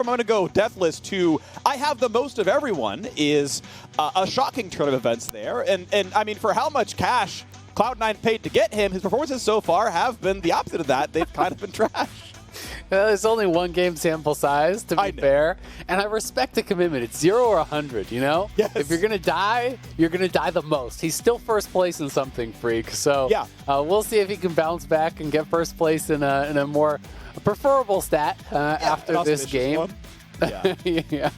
from I'm going to go Deathless to I have the most of everyone is a shocking turn of events there. And I mean, for how much cash Cloud9 paid to get him, his performances so far have been the opposite of that. They've kind of been trash. There's only one game sample size, to be fair, and I respect the commitment. It's 0 or 100, you know? Yes. If you're going to die, you're going to die the most. He's still first place in something, Freak, so yeah. We'll see if he can bounce back and get first place in a more preferable stat after this game. Yeah.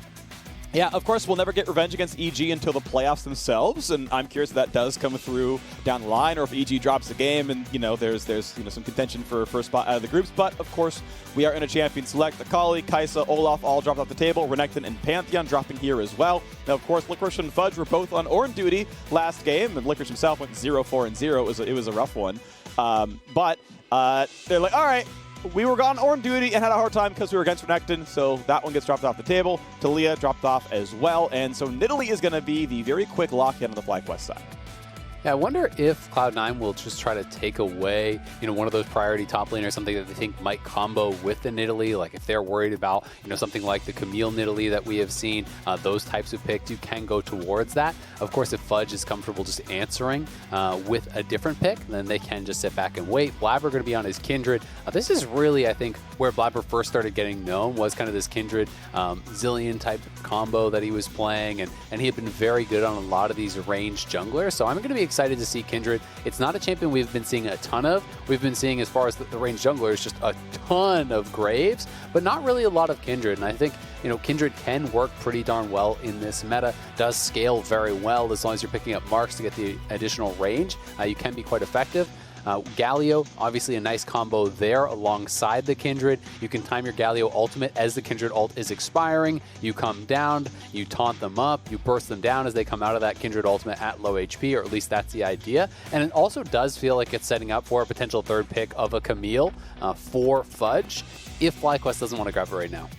Yeah, of course, we'll never get revenge against EG until the playoffs themselves, and I'm curious if that does come through down the line, or if EG drops the game and, you know, there's some contention for first spot out of the groups. But, of course, we are in a champion select. Akali, Kai'Sa, Olaf all dropped off the table. Renekton and Pantheon dropping here as well. Now, of course, Licorice and Fudge were both on Ornn duty last game, and Licorice himself went 0-4-0. It was a rough one. But they're like, all right, we were on Ornn duty and had a hard time because we were against Renekton, so that one gets dropped off the table. Talia dropped off as well, and so Nidalee is going to be the very quick lock-in on the FlyQuest side. Yeah, I wonder if Cloud9 will just try to take away, one of those priority top laners, something that they think might combo with the Nidalee. Like if they're worried about, something like the Camille Nidalee that we have seen, those types of picks, you can go towards that. Of course, if Fudge is comfortable just answering with a different pick, then they can just sit back and wait. Blabber going to be on his Kindred. This is really, I think, where Blabber first started getting known, was kind of this Kindred Zillion type combo that he was playing, and he had been very good on a lot of these ranged junglers. So I'm going to be excited to see Kindred. It's not a champion we've been seeing a ton of. We've been seeing, as far as the ranged junglers, just a ton of Graves, but not really a lot of Kindred. And I think, Kindred can work pretty darn well in this meta. Does scale very well as long as you're picking up marks to get the additional range. You can be quite effective. Galio, obviously a nice combo there alongside the Kindred. You can time your Galio ultimate as the Kindred ult is expiring. You come down, you taunt them up, you burst them down as they come out of that Kindred ultimate at low HP, or at least that's the idea. And it also does feel like it's setting up for a potential third pick of a Camille for Fudge, if FlyQuest doesn't want to grab it right now.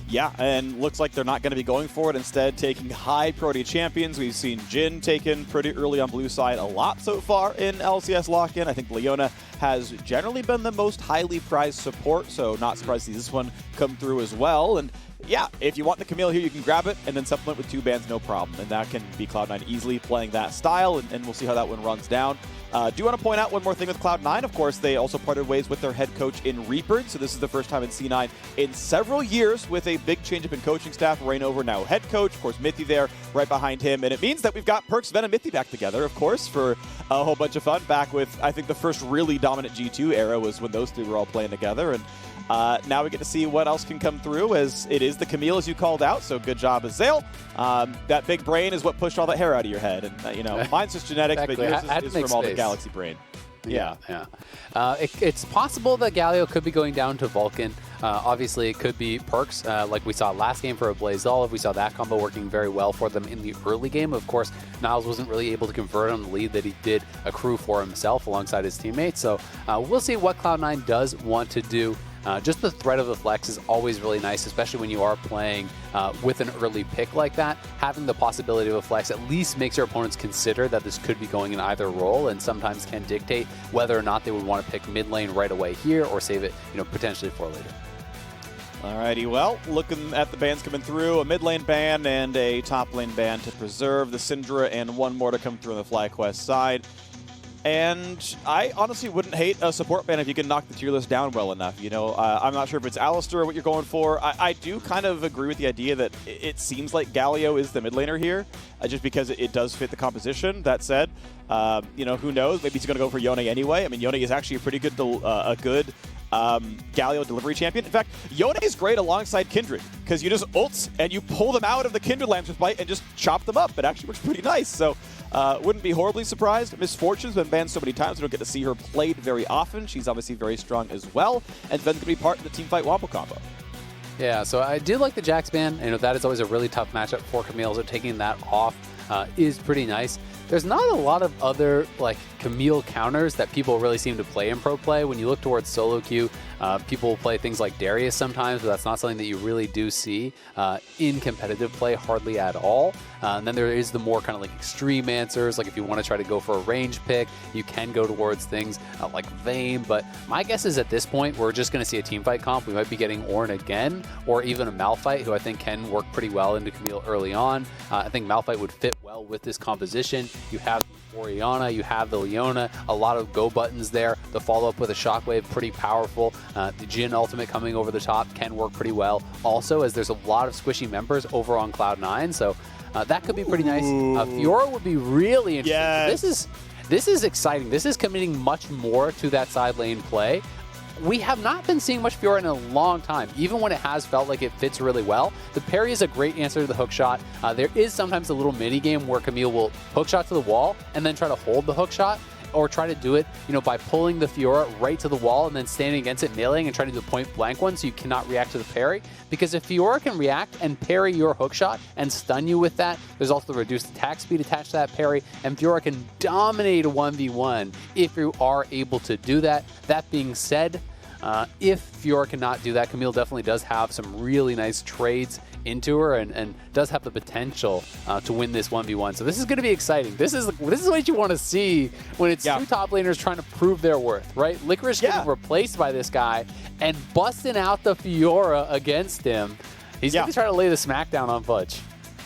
Yeah, and looks like they're not going to be going for it. Instead, taking high priority champions. We've seen Jhin taken pretty early on blue side a lot so far in LCS Lock-In. I think Leona has generally been the most highly prized support, so not surprised to see this one come through as well. And yeah, if you want the Camille here, you can grab it and then supplement with 2 bans, no problem. And that can be Cloud9 easily playing that style, and we'll see how that one runs down. Do want to point out one more thing with Cloud9. Of course, they also parted ways with their head coach in Reaper, so this is the first time in C9 in several years with a big change up in coaching staff. Reignover now head coach, of course, Mithy there right behind him, and it means that we've got Perks, Ven, and Mithy back together, of course, for a whole bunch of fun. Back with, I think, the first really dominant G2 era was when those 3 were all playing together, and now we get to see what else can come through, as it is the Camille, as you called out, so good job, Azale. That big brain is what pushed all that hair out of your head, and mine's just genetics, exactly. But yours is from all the Galaxy brain. Yeah. It's possible that Galio could be going down to Vulcan. Obviously, it could be Perks, like we saw last game for a Blaze Olive. We saw that combo working very well for them in the early game. Of course, Niles wasn't really able to convert on the lead that he did accrue for himself alongside his teammates. So we'll see what Cloud9 does want to do. Just the threat of the flex is always really nice, especially when you are playing with an early pick like that. Having the possibility of a flex at least makes your opponents consider that this could be going in either role, and sometimes can dictate whether or not they would want to pick mid lane right away here, or save it, potentially for later. Alrighty, well, looking at the bans coming through, a mid lane ban and a top lane ban to preserve the Syndra, and one more to come through on the FlyQuest side. And I honestly wouldn't hate a support ban if you can knock the tier list down well enough. I'm not sure if it's Alistar or what you're going for. I do kind of agree with the idea that it seems like Galio is the mid laner here, just because it does fit the composition. That said, who knows? Maybe he's going to go for Yone anyway. I mean, Yone is actually a pretty good, Galio delivery champion. In fact, Yone is great alongside Kindred, because you just ults and you pull them out of the Kindred Lance with Bite and just chop them up. It actually works pretty nice. So wouldn't be horribly surprised. Miss Fortune's been banned so many times we don't get to see her played very often. She's obviously very strong as well, and Ven's going to be part of the Teamfight Wompo combo. Yeah, so I do like the Jax ban. That is always a really tough matchup for Camille, so taking that off is pretty nice. there's not a lot of other like Camille counters that people really seem to play in pro play. When you look towards solo queue, people will play things like Darius sometimes, but that's not something that you really do see in competitive play hardly at all. And then there is the more kind of like extreme answers, like if you want to try to go for a range pick, you can go towards things like Vayne. But my guess is at this point, we're just going to see a team fight comp. We might be getting Ornn again, or even a Malphite, who I think can work pretty well into Camille early on. I think Malphite would fit well with this composition. You have Orianna, you have the Leona, a lot of go buttons there. The follow-up with a Shockwave, pretty powerful. The Jhin ultimate coming over the top can work pretty well. Also, as there's a lot of squishy members over on Cloud9, so that could be pretty nice. Fiora would be really interesting. Yes. So this is exciting. This is committing much more to that side lane play. We have not been seeing much Fiora in a long time, even when it has felt like it fits really well. The parry is a great answer to the hookshot. There is sometimes a little mini game where Camille will hookshot to the wall and then try to hold the hookshot, or try to do it, by pulling the Fiora right to the wall and then standing against it, meleeing, and trying to do the point blank one so you cannot react to the parry. Because if Fiora can react and parry your hookshot and stun you with that, there's also the reduced attack speed attached to that parry, and Fiora can dominate a 1v1 if you are able to do that. That being said, if Fiora cannot do that, Camille definitely does have some really nice trades into her and does have the potential to win this 1v1. So this is going to be exciting. This is what you want to see when it's two top laners trying to prove their worth, right? Licorice getting replaced by this guy and busting out the Fiora against him. He's going to try to lay the smackdown on Fudge.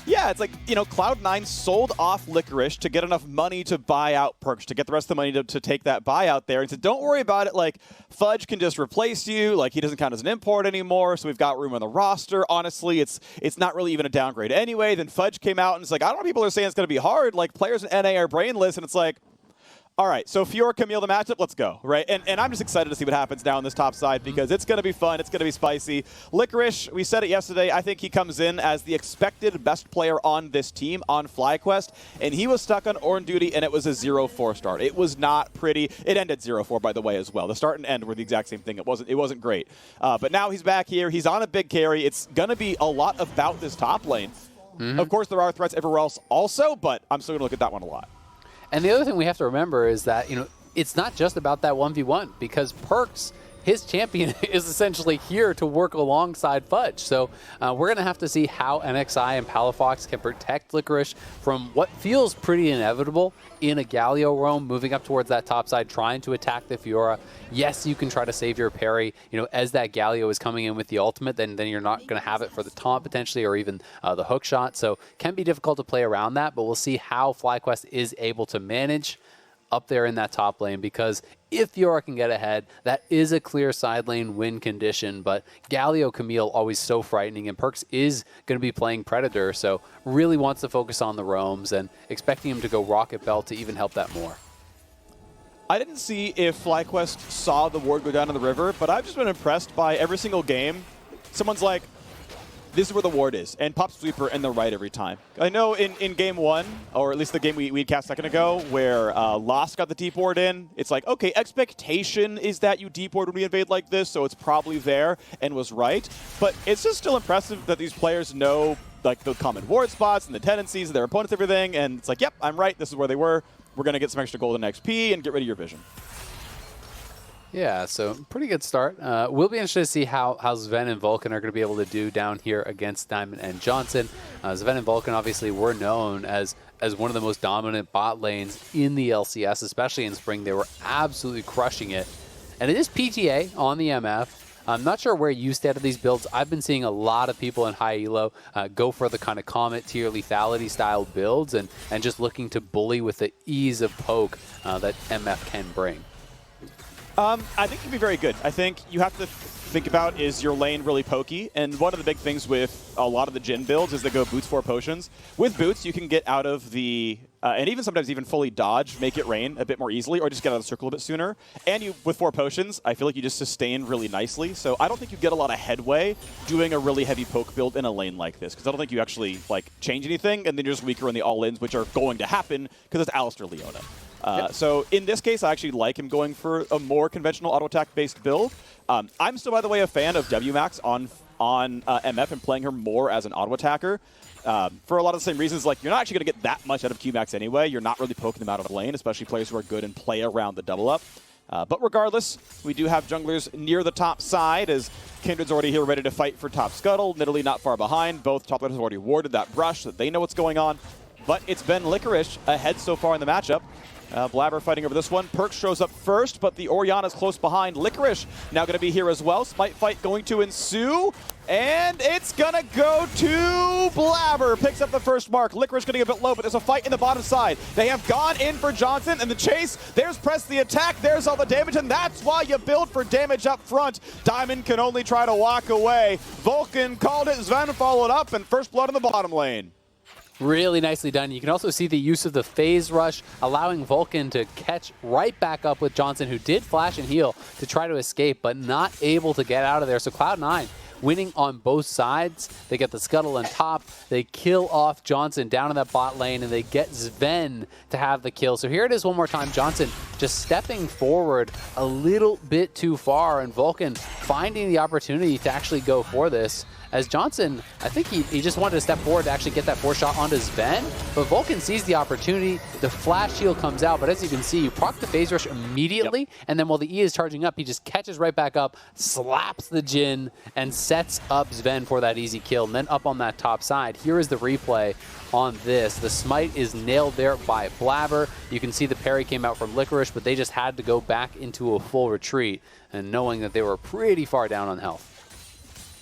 Yeah, it's like, Cloud9 sold off Licorice to get enough money to buy out Perkz, to get the rest of the money to take that buyout there. And said, don't worry about it. Like, Fudge can just replace you. Like, he doesn't count as an import anymore, so we've got room on the roster. Honestly, it's not really even a downgrade anyway. Then Fudge came out and it's like, I don't know, people are saying it's going to be hard. Like, players in NA are brainless, and it's like, all right, so Fiora, Camille, the matchup, let's go, right? And I'm just excited to see what happens now on this top side because it's going to be fun. It's going to be spicy. Licorice, we said it yesterday, I think he comes in as the expected best player on this team on FlyQuest, and he was stuck on Ornn duty, and it was a 0-4 start. It was not pretty. It ended 0-4, by the way, as well. The start and end were the exact same thing. It wasn't great. But now he's back here. He's on a big carry. It's going to be a lot about this top lane. Of course, there are threats everywhere else also, but I'm still going to look at that one a lot. And the other thing we have to remember is that, it's not just about that 1v1 because Perkz, his champion, is essentially here to work alongside Fudge. So we're going to have to see how NXI and Palafox can protect Licorice from what feels pretty inevitable in a Galio roam, moving up towards that top side, trying to attack the Fiora. Yes, you can try to save your parry. As that Galio is coming in with the ultimate, then you're not going to have it for the taunt potentially, or even the hook shot. So can be difficult to play around that, but we'll see how FlyQuest is able to manage up there in that top lane, because if Fiora can get ahead, that is a clear side lane win condition, but Galio Camille always so frightening, and Perkz is going to be playing Predator, so really wants to focus on the roams and expecting him to go Rocket Belt to even help that more. I didn't see if FlyQuest saw the ward go down in the river, but I've just been impressed by every single game. Someone's like, this is where the ward is, and pop sweeper in the right every time. I know in game one, or at least the game we cast a second ago, where Lost got the deep ward in, it's like, okay, expectation is that you deep ward when we invade like this, so it's probably there, and was right. But it's just still impressive that these players know like the common ward spots and the tendencies of their opponents, everything, and it's like, yep, I'm right, this is where they were. We're going to get some extra golden XP and get rid of your vision. Yeah, so pretty good start. We'll be interested to see how Zven and Vulcan are going to be able to do down here against Diamond and Johnson. Zven and Vulcan obviously were known as one of the most dominant bot lanes in the LCS, especially in spring. They were absolutely crushing it. And it is PTA on the MF. I'm not sure where you stand on these builds. I've been seeing a lot of people in high elo go for the kind of Comet tier lethality style builds and just looking to bully with the ease of poke that MF can bring. I think it can be very good. I think you have to think about, is your lane really pokey? And one of the big things with a lot of the Jhin builds is they go boots for potions. With boots, you can get out of the, and even sometimes even fully dodge, make it rain a bit more easily, or just get out of the circle a bit sooner. And you, with 4 potions, I feel like you just sustain really nicely. So I don't think you get a lot of headway doing a really heavy poke build in a lane like this, because I don't think you actually change anything, and then you're just weaker in the all-ins, which are going to happen because it's Alistair Leona. So in this case, I actually like him going for a more conventional auto-attack based build. I'm still, by the way, a fan of WMAX on on MF and playing her more as an auto attacker. For a lot of the same reasons, like you're not actually going to get that much out of Q-Max anyway. You're not really poking them out of the lane, especially players who are good and play around the double up. But regardless, we do have junglers near the top side as Kindred's already here ready to fight for top scuttle. Nidalee not far behind. Both top laners have already warded that brush so that they know what's going on. But it's been Licorice ahead so far in the matchup. Blabber fighting over this one. Perkz shows up first, but the Orianna's close behind. Licorice now going to be here as well. Smite fight going to ensue. And it's going to go to Blabber. Picks up the first mark. Licorice getting a bit low, but there's a fight in the bottom side. They have gone in for Johnson and the chase. There's press the attack. There's all the damage, and that's why you build for damage up front. Diamond can only try to walk away. Vulcan called it. Sven followed up, and first blood in the bottom lane. Really nicely done. You can also see the use of the phase rush, allowing Vulcan to catch right back up with Johnson, who did flash and heal to try to escape, but not able to get out of there. So Cloud9 winning on both sides. They get the scuttle on top. They kill off Johnson down in that bot lane, and they get Sven to have the kill. So here it is one more time. Johnson just stepping forward a little bit too far, and Vulcan finding the opportunity to actually go for this. As Johnson, I think he just wanted to step forward to actually get that 4-shot onto Sven, but Vulcan sees the opportunity, the flash shield comes out, but as you can see, you proc the phase rush immediately, and then while the E is charging up, he just catches right back up, slaps the Jhin, and sets up Sven for that easy kill. And then up on that top side, here is the replay on this. The smite is nailed there by Blabber. You can see the parry came out from Licorice, but they just had to go back into a full retreat, and knowing that they were pretty far down on health.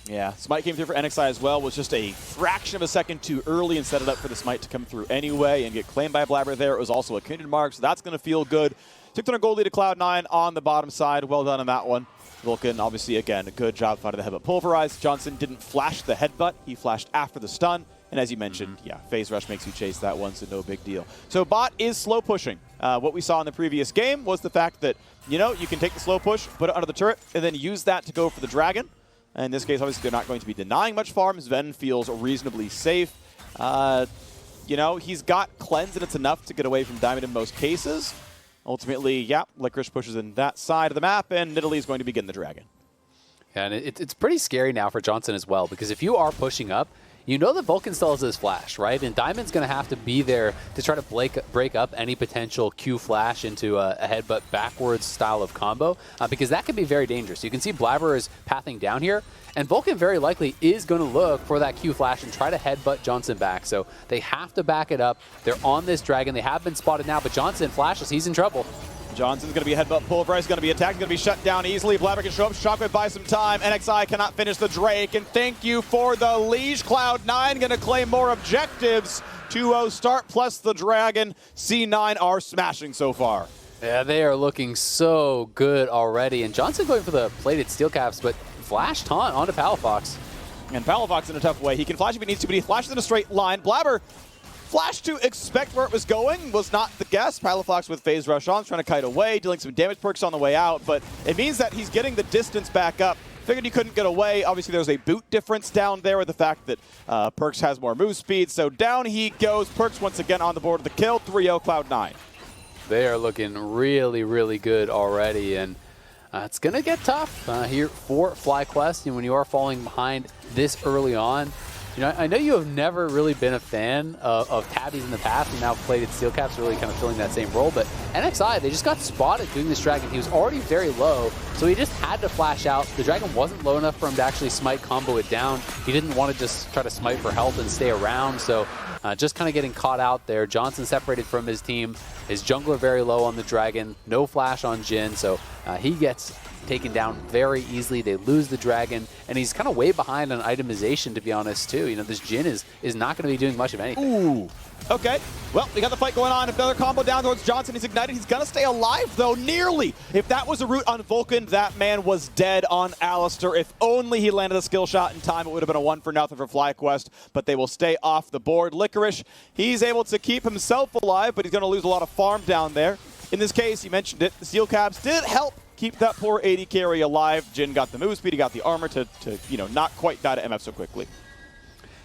Yeah, Smite came through for NXI as well, was just a fraction of a second too early and set it up for the Smite to come through anyway and get claimed by Blabber there. It was also a Kindred mark, so that's going to feel good. 600 gold lead to Cloud9 on the bottom side. Well done on that one. Vulcan, obviously, again, a good job finding the headbutt pulverized. Johnson didn't flash the headbutt. He flashed after the stun. And as you mentioned, yeah, phase rush makes you chase that one, so no big deal. So bot is slow pushing. What we saw in the previous game was the fact that, you know, you can take the slow push, put it under the turret, and then use that to go for the dragon. In this case, obviously, they're not going to be denying much farm. Sven feels reasonably safe. You know, he's got cleanse, and it's enough to get away from Diamond in most cases. Ultimately, yeah, Licorice pushes in that side of the map, and Nidalee is going to begin the dragon. Yeah, and it's pretty scary now for Johnson as well, because if you are pushing up, you know that Vulcan still has his flash, right? And Diamond's going to have to be there to try to break up any potential Q flash into a headbutt backwards style of combo, because that could be very dangerous. You can see Blabber is pathing down here, and Vulcan very likely is going to look for that Q flash and try to headbutt Johnson back. So they have to back it up. They're on this dragon. They have been spotted now, but Johnson flashes. He's in trouble. Johnson's going to be a headbutt pulverized, going to be attacked, going to be shut down easily. Blabber can show up, Shockwave buys some time. NXI cannot finish the Drake, and thank you for the leash. Cloud9 going to claim more objectives. 2-0 start plus the Dragon. C9 are smashing so far. Yeah, they are looking so good already. And Johnson going for the plated steel caps, but flash taunt onto Palafox. And Palafox in a tough way. He can flash if he needs to, but he flashes in a straight line. Blabber flash to expect where it was going was not the guess. Palafox with phase rush on, trying to kite away, dealing some damage perks on the way out, but it means that he's getting the distance back up. Figured he couldn't get away. Obviously, there's a boot difference down there with the fact that Perkz has more move speed, so down he goes. Perkz once again on the board of the kill, 3-0 Cloud9. They are looking really, really good already, and it's going to get tough here for FlyQuest. And when you are falling behind this early on, you know, I know you have never really been a fan of tabbies in the past, and now plated steel caps are really kind of filling that same role. But NXI, they just got spotted doing this dragon. He was already very low, so he just had to flash out. The dragon wasn't low enough for him to actually smite combo it down. He didn't want to just try to smite for health and stay around, so just kind of getting caught out there. Johnson separated from his team. His jungler very low on the dragon. No flash on Jhin, so he gets taken down very easily. They lose the dragon, and he's kind of way behind on itemization, to be honest, too. You know, this Jhin is not going to be doing much of anything. Ooh. Okay. Well, we got the fight going on. Another combo down towards Johnson. He's ignited. He's going to stay alive, though, nearly. If that was a root on Vulcan, that man was dead on Alistar. If only he landed a skill shot in time, it would have been a 1-0 for FlyQuest, but they will stay off the board. Licorice, he's able to keep himself alive, but he's going to lose a lot of farm down there. In this case, you mentioned it, the steel caps did help keep that poor 80 carry alive. Jhin got the move speed, he got the armor to you know, not quite die to MF so quickly.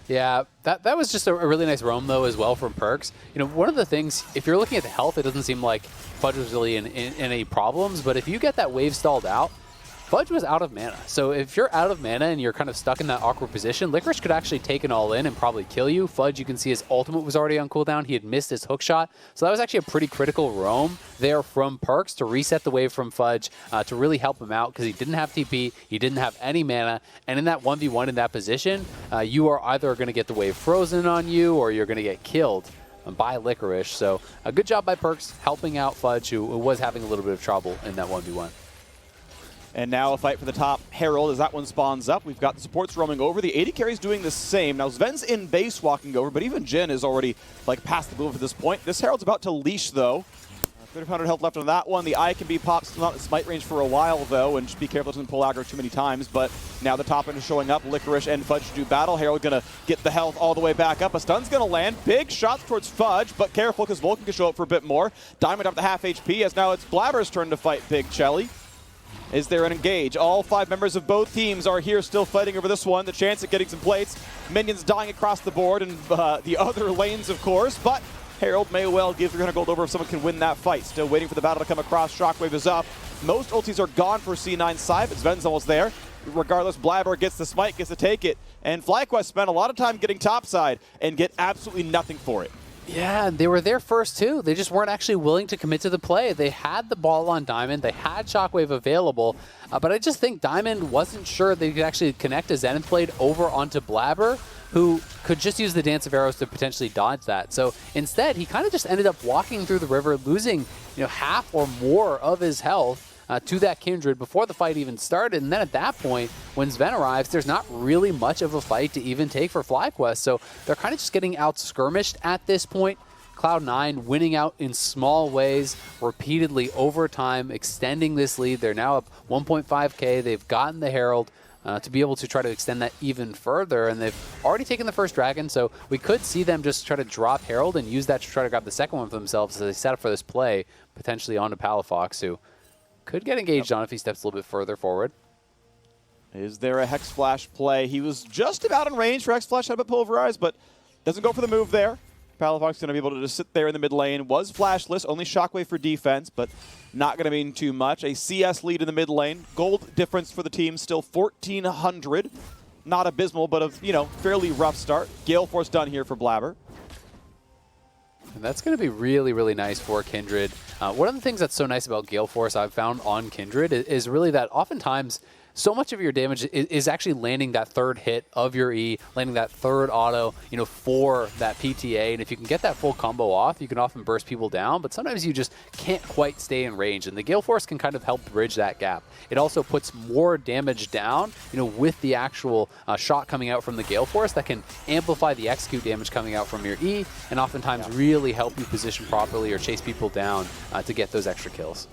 Yeah, that was just a really nice roam, though, as well from Perkz. You know, one of the things, if you're looking at the health, it doesn't seem like Fudge was really in any problems, but if you get that wave stalled out, Fudge was out of mana. So if you're out of mana and you're kind of stuck in that awkward position, Licorice could actually take an all-in and probably kill you. Fudge, you can see his ultimate was already on cooldown. He had missed his hook shot. So that was actually a pretty critical roam there from Perks to reset the wave from Fudge, to really help him out because he didn't have TP, he didn't have any mana, and in that 1v1 in that position, you are either going to get the wave frozen on you or you're going to get killed by Licorice. So a good job by Perks helping out Fudge, who was having a little bit of trouble in that 1v1. And now a fight for the top Herald as that one spawns up. We've got the supports roaming over. The AD carry's doing the same. Now Sven's in base walking over, but even Jin is already like past the move at this point. This Herald's about to leash though. 300 health left on that one. The eye can be popped. Still not in smite range for a while though, and just be careful it doesn't pull aggro too many times. But now the top end is showing up. Licorice and Fudge do battle. Herald gonna get the health all the way back up. A stun's gonna land. Big shots towards Fudge, but careful because Vulcan can show up for a bit more. Diamond up to half HP as now it's Blabber's turn to fight Big Chelly. Is there an engage? All 5 members of both teams are here still fighting over this one. The chance at getting some plates. Minions dying across the board and the other lanes, of course. But Herald may well give 300 gold over if someone can win that fight. Still waiting for the battle to come across. Shockwave is up. Most ultis are gone for C9 side, but Sven's almost there. Regardless, Blabber gets the smite, gets to take it. And FlyQuest spent a lot of time getting topside and get absolutely nothing for it. Yeah, and they were there first too. They just weren't actually willing to commit to the play. They had the ball on Diamond. They had Shockwave available. But I just think Diamond wasn't sure they could actually connect a Zenith Blade over onto Blabber, who could just use the Dance of Arrows to potentially dodge that. So instead, he kind of just ended up walking through the river, losing half or more of his health to that Kindred before the fight even started. And then at that point, when Sven arrives, there's not really much of a fight to even take for FlyQuest. So they're kind of just getting out-skirmished at this point. Cloud9 winning out in small ways, repeatedly over time, extending this lead. They're now up 1.5k. They've gotten the Herald to be able to try to extend that even further. And they've already taken the first dragon, so we could see them just try to drop Herald and use that to try to grab the second one for themselves as they set up for this play, potentially onto Palafox, who could get engaged on if he steps a little bit further forward. Is there a Hex Flash play? He was just about in range for Hex Flash, had a bit pulverized, but doesn't go for the move there. Palafox going to be able to just sit there in the mid lane. Was flashless, only Shockwave for defense, but not going to mean too much. A CS lead in the mid lane. Gold difference for the team, still 1,400. Not abysmal, but a fairly rough start. Gale Force done here for Blabber. And that's going to be really, really nice for Kindred. One of the things that's so nice about Gale Force I've found on Kindred is really that oftentimes so much of your damage is actually landing that third hit of your E, landing that third auto, for that PTA. And if you can get that full combo off, you can often burst people down, but sometimes you just can't quite stay in range. And the Gale Force can kind of help bridge that gap. It also puts more damage down, with the actual shot coming out from the Gale Force that can amplify the execute damage coming out from your E, and oftentimes really help you position properly or chase people down to get those extra kills.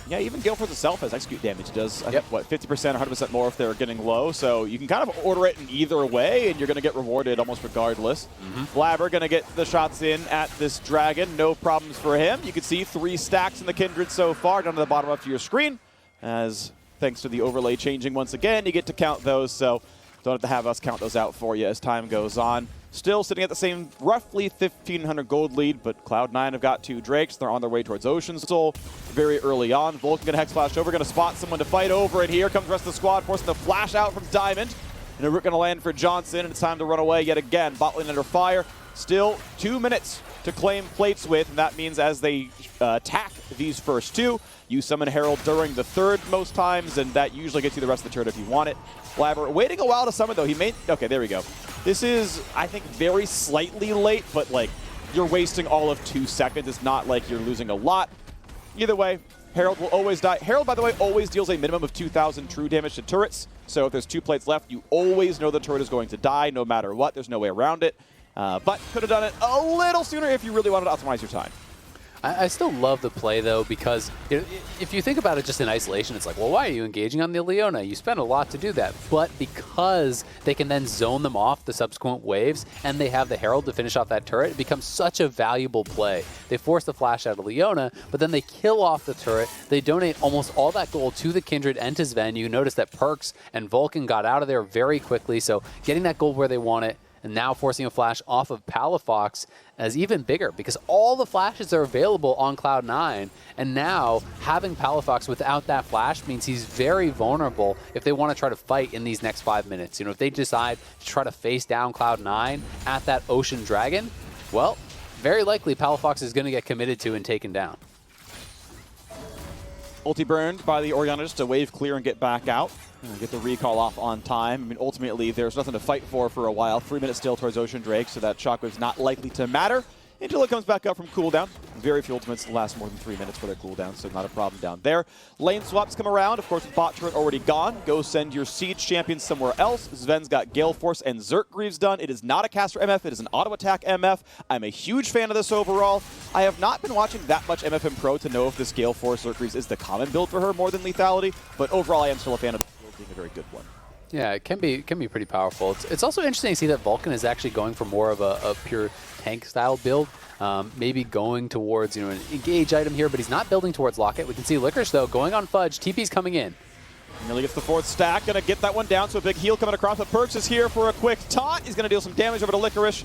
Yeah, even Gale Force itself has execute damage. It does, I think, 50%, 100% more if they're getting low. So you can kind of order it in either way, and you're going to get rewarded almost regardless. Blabber going to get the shots in at this Dragon. No problems for him. You can see 3 stacks in the Kindred so far down to the bottom of your screen. As thanks to the overlay changing once again, you get to count those. So don't have to have us count those out for you as time goes on. Still sitting at the same roughly 1,500 gold lead, but Cloud9 have got 2 Drakes. They're on their way towards Ocean Soul very early on. Vulcan going to Hex Flash over, going to spot someone to fight over, and here comes the rest of the squad, forcing the flash out from Diamond. And a root going to land for Johnson, and it's time to run away yet again. Bot lane under fire. Still 2 minutes to claim plates with, and that means as they attack these first 2, you summon Herald during the third most times, and that usually gets you the rest of the turret if you want it. Blabber waiting a while to summon, though. He made... Okay, there we go. This is, I think, very slightly late, but, you're wasting all of 2 seconds. It's not like you're losing a lot. Either way, Herald will always die. Herald, by the way, always deals a minimum of 2,000 true damage to turrets. So if there's 2 plates left, you always know the turret is going to die no matter what. There's no way around it. But could have done it a little sooner if you really wanted to optimize your time. I still love the play, though, because if you think about it just in isolation, it's like, well, why are you engaging on the Leona? You spend a lot to do that. But because they can then zone them off the subsequent waves, and they have the Herald to finish off that turret, it becomes such a valuable play. They force the flash out of Leona, but then they kill off the turret. They donate almost all that gold to the Kindred and to Sven. You notice that Perks and Vulcan got out of there very quickly, so getting that gold where they want it, and now forcing a flash off of Palafox is even bigger because all the flashes are available on Cloud9, and now having Palafox without that flash means he's very vulnerable if they want to try to fight in these next 5 minutes. You know, if they decide to try to face down Cloud9 at that Ocean Dragon, well, very likely Palafox is going to get committed to and taken down. Ulti burned by the Orianna just to wave clear and get back out. And get the recall off on time. I mean, ultimately, there's nothing to fight for a while. 3 minutes still towards Ocean Drake, so that shockwave's not likely to matter until it comes back up from cooldown. Very few ultimates last more than 3 minutes for their cooldown, so not a problem down there. Lane swaps come around. Of course, with bot turret already gone. Go send your Siege champion somewhere else. Sven's got Gale Force and Zerk Greaves done. It is not a caster MF. It is an auto attack MF. I'm a huge fan of this overall. I have not been watching that much MFM Pro to know if this Gale Force Zerk Greaves is the common build for her more than lethality, but overall I am still a fan of the build being a very good one. Yeah, it can be pretty powerful. It's also interesting to see that Vulcan is actually going for more of a pure tank style build. Maybe going towards, you know, an engage item here, but he's not building towards Lock-It. We can see Licorice, though, going on Fudge. TP's coming in. Nearly gets the 4th stack. Going to get that one down, so a big heal coming across. But Perks is here for a quick taunt. He's going to deal some damage over to Licorice.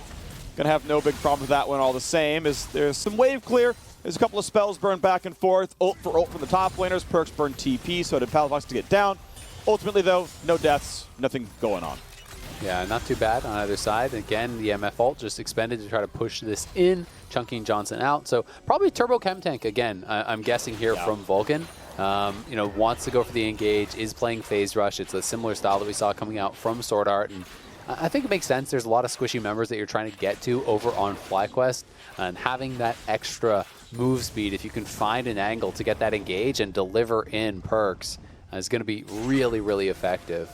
Going to have no big problem with that one all the same. There's some wave clear. There's a couple of spells burned back and forth. Ult for ult from the top laners. Perks burn TP, so did Palafox to get down. Ultimately, though, no deaths, nothing going on. Yeah, not too bad on either side. Again, the MF ult just expended to try to push this in, chunking Johnson out. So probably Turbo Chem Tank again, I'm guessing here from Vulcan. You know, wants to go for the engage, is playing Phase Rush. It's a similar style that we saw coming out from Sword Art. And I think it makes sense. There's a lot of squishy members that you're trying to get to over on FlyQuest. And having that extra move speed, if you can find an angle to get that engage and deliver in Perks, is going to be really, really effective.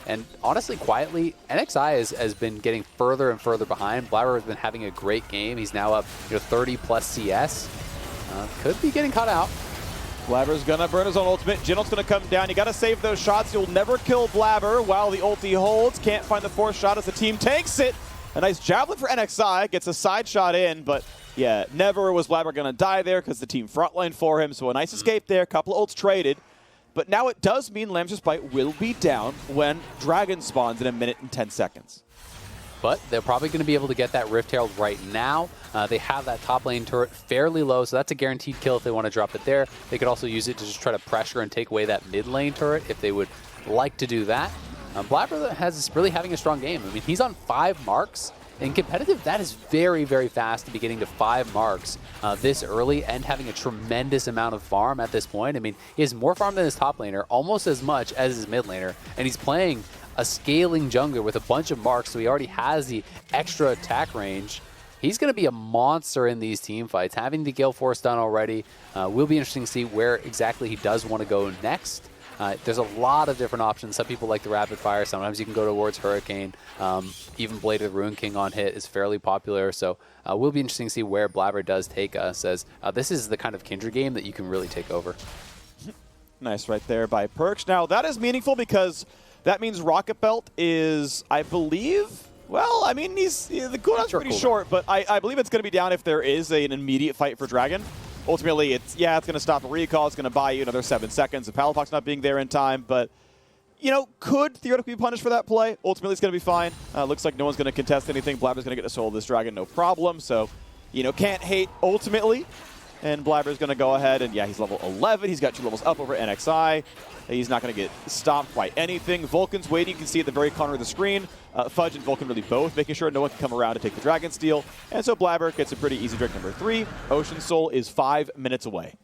And honestly, quietly, NXI has been getting further and further behind. Blabber has been having a great game. He's now up 30 plus CS. Could be getting caught out. Blabber's going to burn his own ultimate. Jin'L's going to come down. You got to save those shots. You'll never kill Blabber while the ulti holds. Can't find the 4th shot as the team takes it. A nice javelin for NXI. Gets a side shot in, but yeah, never was Blabber going to die there because the team frontline for him. So a nice escape there. Couple of ults traded. But now it does mean Lamb's Respite will be down when Dragon spawns in 1 minute and 10 seconds. But they're probably going to be able to get that Rift Herald right now. They have that top lane turret fairly low, so that's a guaranteed kill if they want to drop it there. They could also use it to just try to pressure and take away that mid lane turret if they would like to do that. Blabber is really having a strong game. I mean, he's on 5 marks. In competitive, that is very, very fast to be getting to 5 marks this early and having a tremendous amount of farm at this point. I mean, he has more farm than his top laner, almost as much as his mid laner, and he's playing a scaling jungler with a bunch of marks, so he already has the extra attack range. He's going to be a monster in these team fights. Having the Gale Force done already will be interesting to see where exactly he does want to go next. There's a lot of different options. Some people like the rapid fire. Sometimes you can go towards Hurricane. Even Blade of the Ruin King on hit is fairly popular. So will be interesting to see where Blabber does take us, as this is the kind of Kindred game that you can really take over. Nice right there by Perks. Now that is meaningful because that means Rocket Belt is, I believe, well, I mean, the cooldown's pretty short, but I believe it's going to be down if there is an immediate fight for Dragon. Ultimately, it's going to stop a recall. It's going to buy you another 7 seconds of Palafox not being there in time, but, you know, could theoretically be punished for that play. Ultimately, it's going to be fine. Looks like no one's going to contest anything. Blabber's going to get a soul of this Dragon, no problem. So, you know, can't hate ultimately. And Blabber's going to go ahead and, yeah, he's level 11. He's got 2 levels up over NXI. He's not going to get stomped by anything. Vulcan's waiting. You can see at the very corner of the screen. Fudge and Vulcan really both, making sure no one can come around to take the Dragon Steel. And so Blabber gets a pretty easy drink number 3. Ocean Soul is 5 minutes away.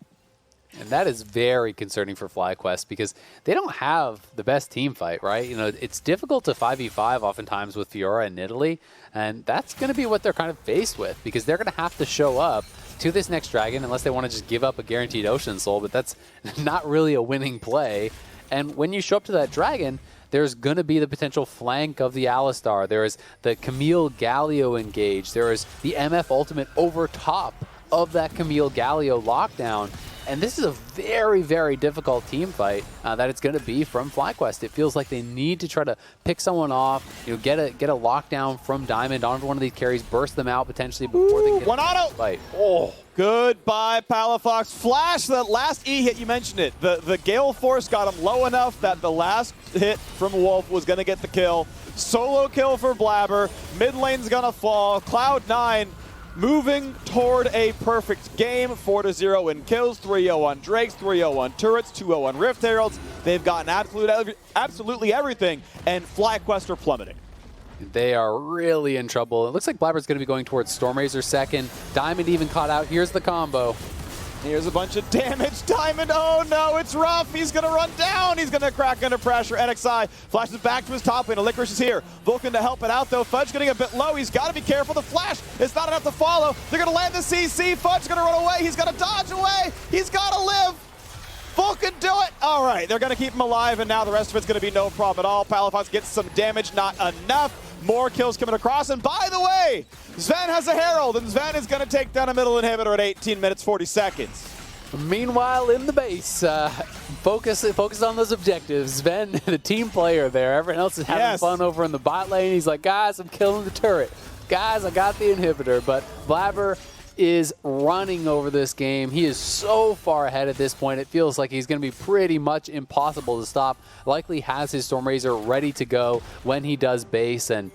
And that is very concerning for FlyQuest because they don't have the best team fight, right? You know, it's difficult to 5v5 oftentimes with Fiora and Nidalee, and that's going to be what they're kind of faced with because they're going to have to show up to this next Dragon unless they want to just give up a guaranteed Ocean Soul, but that's not really a winning play. And when you show up to that Dragon, there's going to be the potential flank of the Alistar. There is the Camille Galio engage. There is the MF ultimate over top of that Camille Galio lockdown. And this is a very, very difficult team fight that it's going to be from FlyQuest. It feels like they need to try to pick someone off, you know, get a lockdown from Diamond onto one of these carries, burst them out potentially before they get one auto fight. Oh, goodbye Palafox. Flash, that last E hit, you mentioned it. The Gale Force got him low enough that the last hit from Wolf was going to get the kill. Solo kill for Blabber. Mid lane's gonna fall. Cloud9 moving toward a perfect game. 4-0 in kills, 3-0 on Drakes, 3-0 on turrets, 2-0 on Rift Heralds. They've gotten absolutely everything, and FlyQuest are plummeting. They are really in trouble. It looks like Blabber's going to be going towards Stormrazor second. Diamond even caught out. Here's the combo. Here's a bunch of damage. Diamond, oh no, it's rough. He's going to run down. He's going to crack under pressure. NXI flashes back to his top lane. Licorice is here. Vulcan to help it out, though. Fudge getting a bit low. He's got to be careful. The flash is not enough to follow. They're going to land the CC. Fudge's going to run away. He's got to dodge away. He's got to live. Vulcan, do it. All right, they're going to keep him alive, and now the rest of it's going to be no problem at all. Palafox gets some damage, not enough. More kills coming across, and by the way, Sven has a Herald, and Sven is going to take down a middle inhibitor at 18 minutes, 40 seconds. Meanwhile, in the base, focus on those objectives. Sven, the team player there, everyone else is having fun over in the bot lane. He's like, guys, I'm killing the turret. Guys, I got the inhibitor, but Blabber is running over this game. He is so far ahead at this point. It feels like he's going to be pretty much impossible to stop. Likely has his Stormrazor ready to go when he does base, and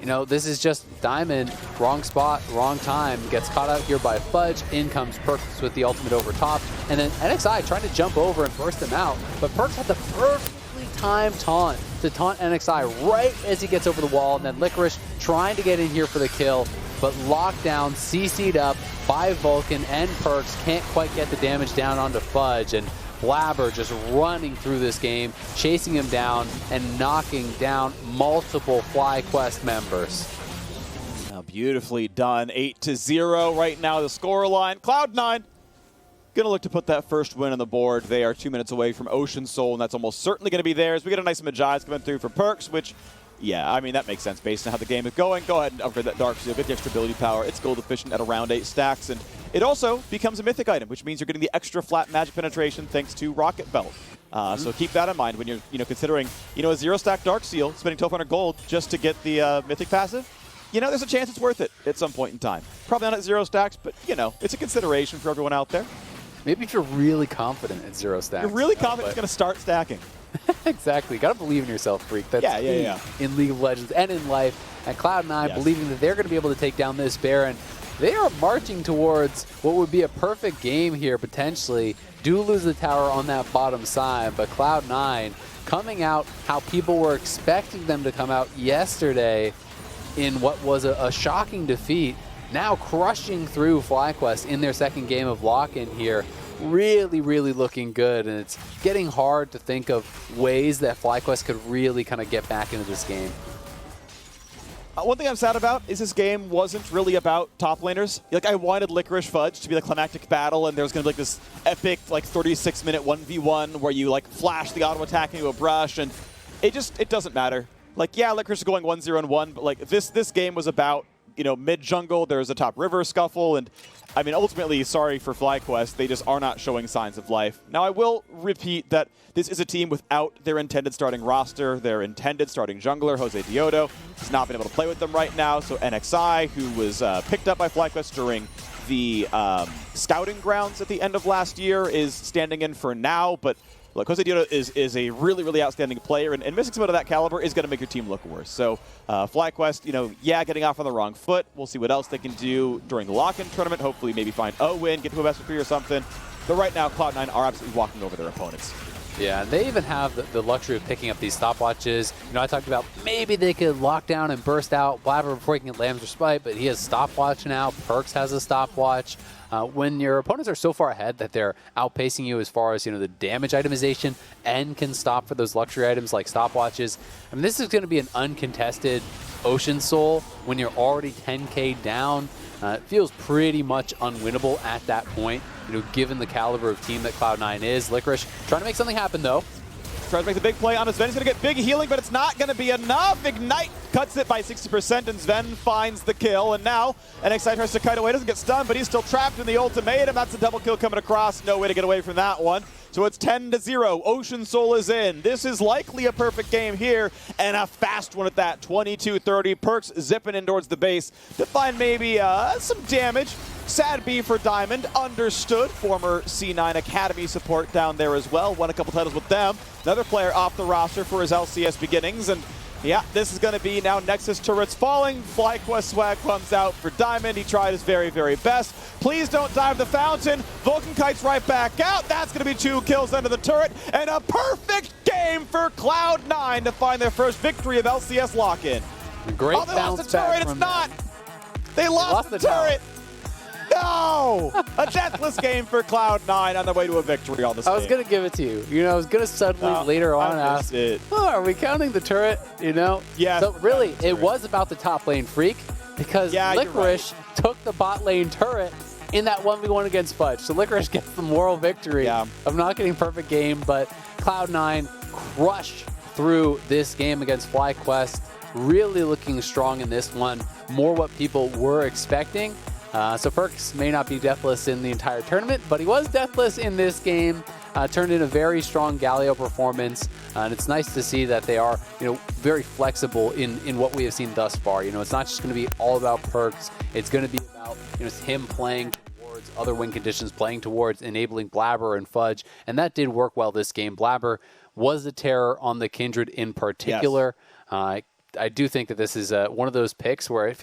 you know, this is just Diamond, wrong spot, wrong time, gets caught out here by Fudge. In comes Perks with the ultimate over top, and then NXI trying to jump over and burst him out, but Perks had the perfectly timed taunt to taunt NXI right as he gets over the wall, and then Licorice trying to get in here for the kill, but locked down, CC'd up by Vulcan, and Perks can't quite get the damage down onto Fudge, and Blabber just running through this game, chasing him down and knocking down multiple FlyQuest members. Now beautifully done, 8-0 right now the scoreline. Cloud9 gonna look to put that first win on the board. They are 2 minutes away from Ocean Soul, and that's almost certainly gonna be theirs. We get a nice Magi's coming through for Perks, which, yeah, I mean, that makes sense based on how the game is going. Go ahead and upgrade that Dark Seal, get the extra ability power. It's gold efficient at around 8 stacks, and it also becomes a mythic item, which means you're getting the extra flat magic penetration thanks to Rocket Belt. So keep that in mind when you're considering a 0-stack Dark Seal, spending 1,200 gold just to get the mythic passive. There's a chance it's worth it at some point in time. Probably not at 0 stacks, but it's a consideration for everyone out there. Maybe if you're really confident at 0 stacks. You're really confident it's going to start stacking. Exactly. You got to believe in yourself, Freak. That's in League of Legends and in life. At Cloud9, believing that they're going to be able to take down this Baron. They are marching towards what would be a perfect game here, potentially. Do lose the tower on that bottom side, but Cloud9 coming out how people were expecting them to come out yesterday in what was a shocking defeat, now crushing through FlyQuest in their second game of Lock-In here. Really, really looking good, and it's getting hard to think of ways that FlyQuest could really kind of get back into this game. One thing I'm sad about is this game wasn't really about top laners. I wanted Licorice Fudge to be the climactic battle, and there was going to be this epic 36-minute 1v1 where you flash the auto attack into a brush, and it doesn't matter. Licorice is going 1-0-1, but this game was about mid jungle. There's a top river scuffle, and I mean, ultimately, sorry for FlyQuest, they just are not showing signs of life. Now, I will repeat that this is a team without their intended starting roster, their intended starting jungler, Jose Diodo, has not been able to play with them right now, so NXI, who was picked up by FlyQuest during the scouting grounds at the end of last year, is standing in for now, but look, Jose Diodo is a really, really outstanding player, and missing someone of that caliber is going to make your team look worse. So FlyQuest, getting off on the wrong foot. We'll see what else they can do during the Lock-In tournament. Hopefully maybe find a win, get to a best of 3 or something. But right now, Cloud9 are absolutely walking over their opponents. Yeah, and they even have the luxury of picking up these stopwatches. I talked about maybe they could lock down and burst out Blabber before he can get Lamb's Respite, but he has stopwatch now. Perks has a stopwatch. When your opponents are so far ahead that they're outpacing you as far as the damage itemization and can stop for those luxury items like stopwatches, I mean, this is going to be an uncontested Ocean Soul when you're already 10k down. It feels pretty much unwinnable at that point, given the caliber of team that Cloud9 is. Licorice trying to make something happen, though. Tries to make the big play on his Sven. He's going to get big healing, but it's not going to be enough. Ignite cuts it by 60%, and Sven finds the kill. And now NXI tries to kite away. Doesn't get stunned, but he's still trapped in the ultimatum. That's a double kill coming across. No way to get away from that one. So it's 10-0. Ocean Soul is in. This is likely a perfect game here, and a fast one at that. 22-30. Perks zipping in towards the base to find maybe some damage. Sad B for Diamond. Understood. Former C9 Academy support down there as well. Won a couple titles with them. Another player off the roster for his LCS beginnings, and Yeah, this is going to be now Nexus turrets falling. FlyQuest swag comes out for Diamond. He tried his very, very best. Please don't dive the fountain. Vulcan Kite's right back out. That's going to be 2 kills under the turret. And a perfect game for Cloud9 to find their first victory of LCS Lock-In. Great oh, they bounce lost the turret. back It's from not. them. They lost the turret. No! A deathless game for Cloud9 on their way to a victory on this I was going to give it to you. You know, I was going to suddenly later on ask, are we counting the turret? You know? Yeah. So really, it was about the top lane freak because Licorice took the bot lane turret in that 1v1 against Fudge. So Licorice gets the moral victory of not getting perfect game, but Cloud9 crushed through this game against FlyQuest. Really looking strong in this one. More what people were expecting. So Perkz may not be deathless in the entire tournament, but he was deathless in this game. Turned in a very strong Galio performance, and it's nice to see that they are, very flexible in what we have seen thus far. It's not just going to be all about Perkz. It's going to be about him playing towards other win conditions, playing towards enabling Blabber and Fudge, and that did work well this game. Blabber was the terror on the Kindred in particular. Yes. I do think that this is one of those picks where it feels